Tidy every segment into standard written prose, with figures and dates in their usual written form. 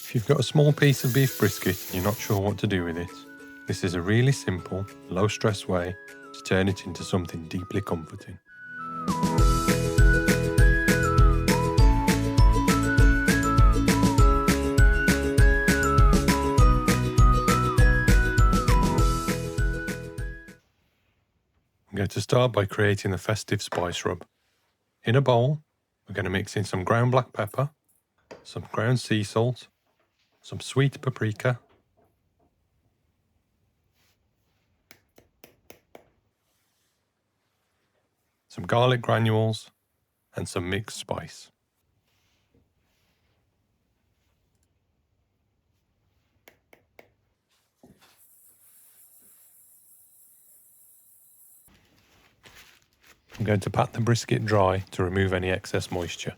If you've got a small piece of beef brisket and you're not sure what to do with it, this is a really simple, low-stress way to turn it into something deeply comforting. I'm going to start by creating the Festive Spice Rub. In a bowl, we're going to mix in some ground black pepper, some ground sea salt, some sweet paprika, some garlic granules, and some mixed spice. I'm going to pat the brisket dry to remove any excess moisture.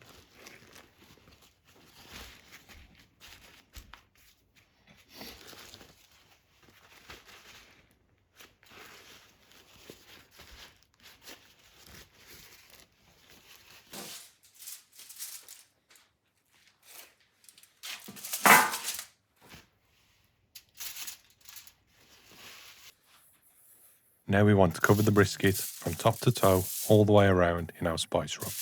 Now we want to cover the brisket from top to toe all the way around in our spice rub.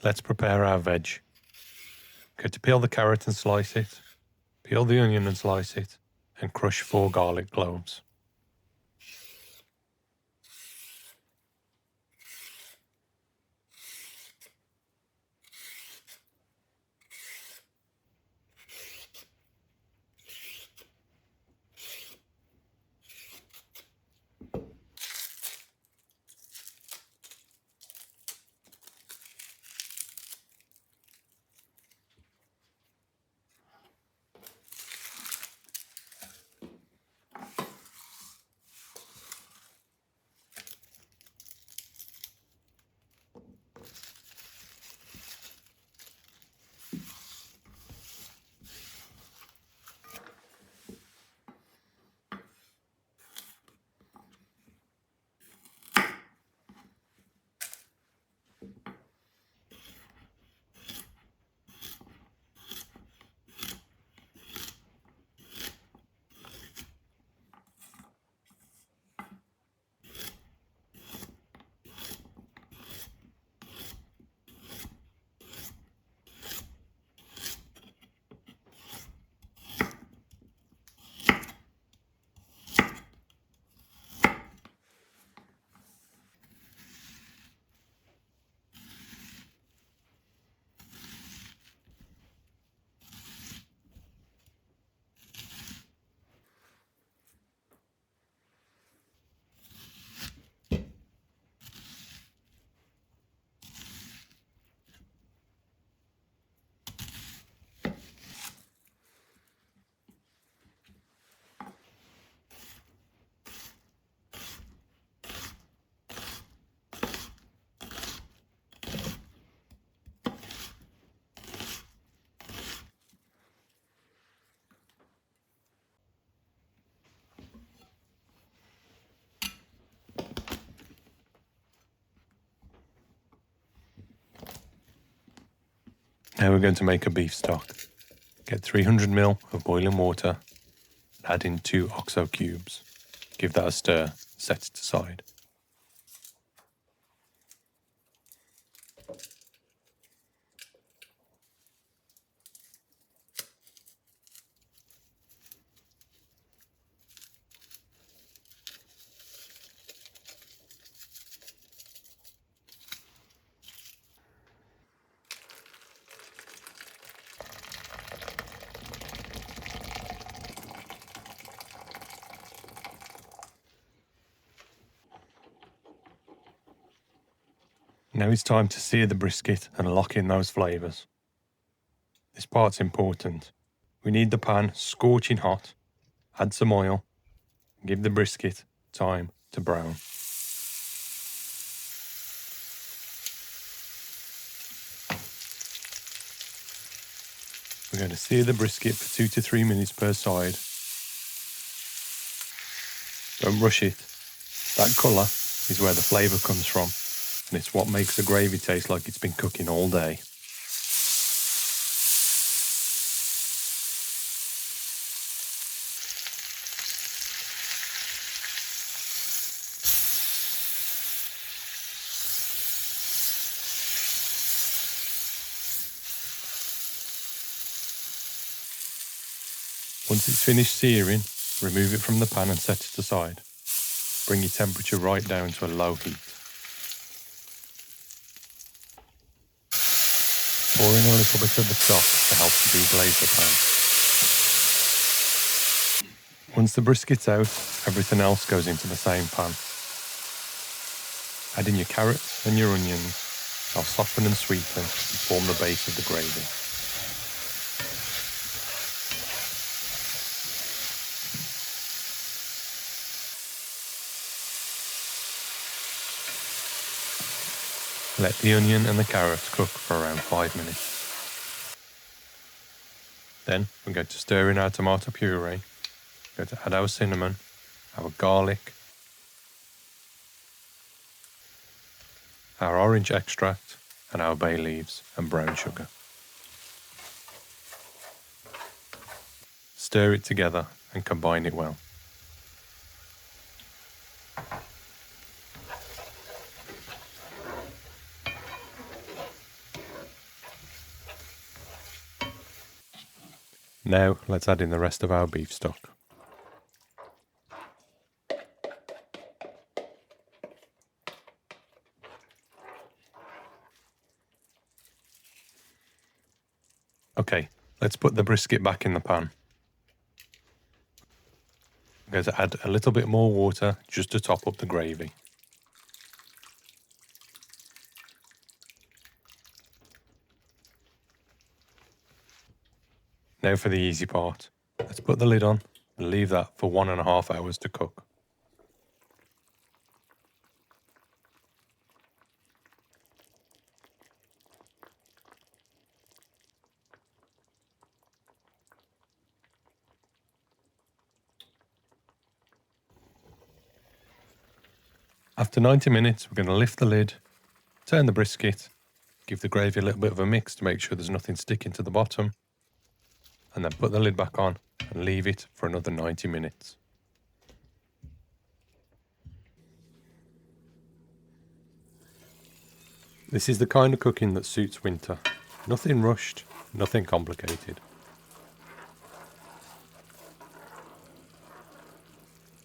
Let's prepare our veg. Go to peel the carrot and slice it, peel the onion and slice it, and crush 4 garlic cloves. Now we're going to make a beef stock. Get 300 ml of boiling water, add in 2 OXO cubes. Give that a stir, set it aside. Now it's time to sear the brisket and lock in those flavours. This part's important. We need the pan scorching hot, add some oil, and give the brisket time to brown. We're going to sear the brisket for 2 to 3 minutes per side. Don't rush it. That colour is where the flavour comes from, and it's what makes the gravy taste like it's been cooking all day. Once it's finished searing, remove it from the pan and set it aside. Bring your temperature right down to a low heat. Pour in a little bit of the stock to help to deglaze the pan. Once the brisket's out, everything else goes into the same pan. Add in your carrots and your onions. They'll soften and sweeten and form the base of the gravy. Let the onion and the carrots cook for around 5 minutes. Then we're going to stir in our tomato puree. We're going to add our cinnamon, our garlic, our orange extract, and our bay leaves and brown sugar. Stir it together and combine it well. Now let's add in the rest of our beef stock. Okay, let's put the brisket back in the pan. I'm going to add a little bit more water just to top up the gravy. Now for the easy part. Let's put the lid on and leave that for 1.5 hours to cook. After 90 minutes, we're going to lift the lid, turn the brisket, give the gravy a little bit of a mix to make sure there's nothing sticking to the bottom, and then put the lid back on and leave it for another 90 minutes. This is the kind of cooking that suits winter. Nothing rushed, nothing complicated.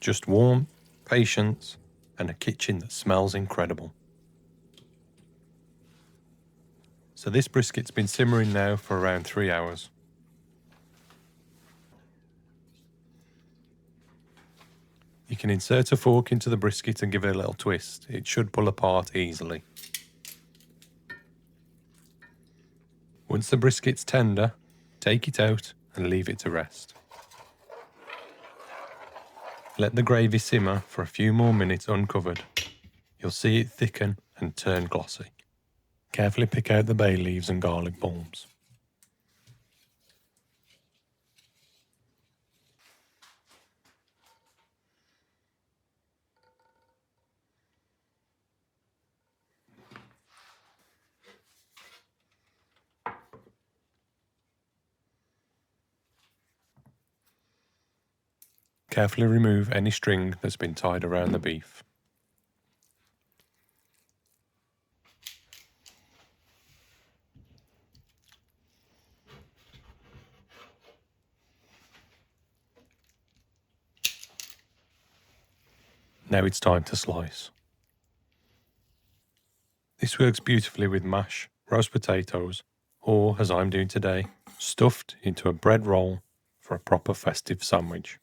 Just warmth, patience, and a kitchen that smells incredible. So this brisket's been simmering now for around 3 hours. You can insert a fork into the brisket and give it a little twist. It should pull apart easily. Once the brisket's tender, take it out and leave it to rest. Let the gravy simmer for a few more minutes uncovered. You'll see it thicken and turn glossy. Carefully pick out the bay leaves and garlic bulbs. Carefully remove any string that's been tied around the beef. Now it's time to slice. This works beautifully with mash, roast potatoes, or, as I'm doing today, stuffed into a bread roll for a proper festive sandwich.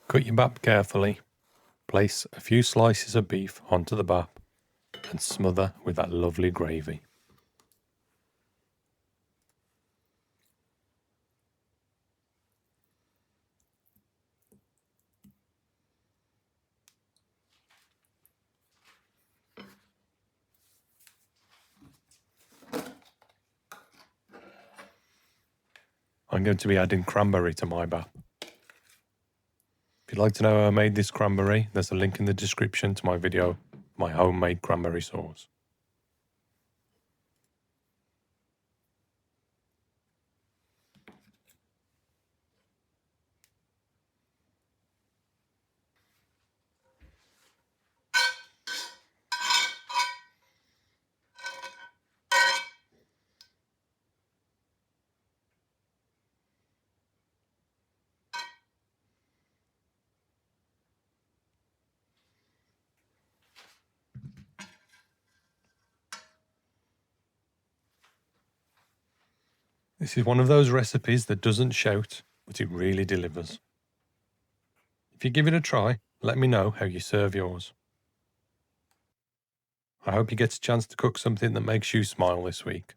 Cut your bap carefully, place a few slices of beef onto the bap and smother with that lovely gravy. I'm going to be adding cranberry to my bap. If you'd like to know how I made this cranberry, there's a link in the description to my video, my homemade cranberry sauce. This is one of those recipes that doesn't shout, but it really delivers. If you give it a try, let me know how you serve yours. I hope you get a chance to cook something that makes you smile this week.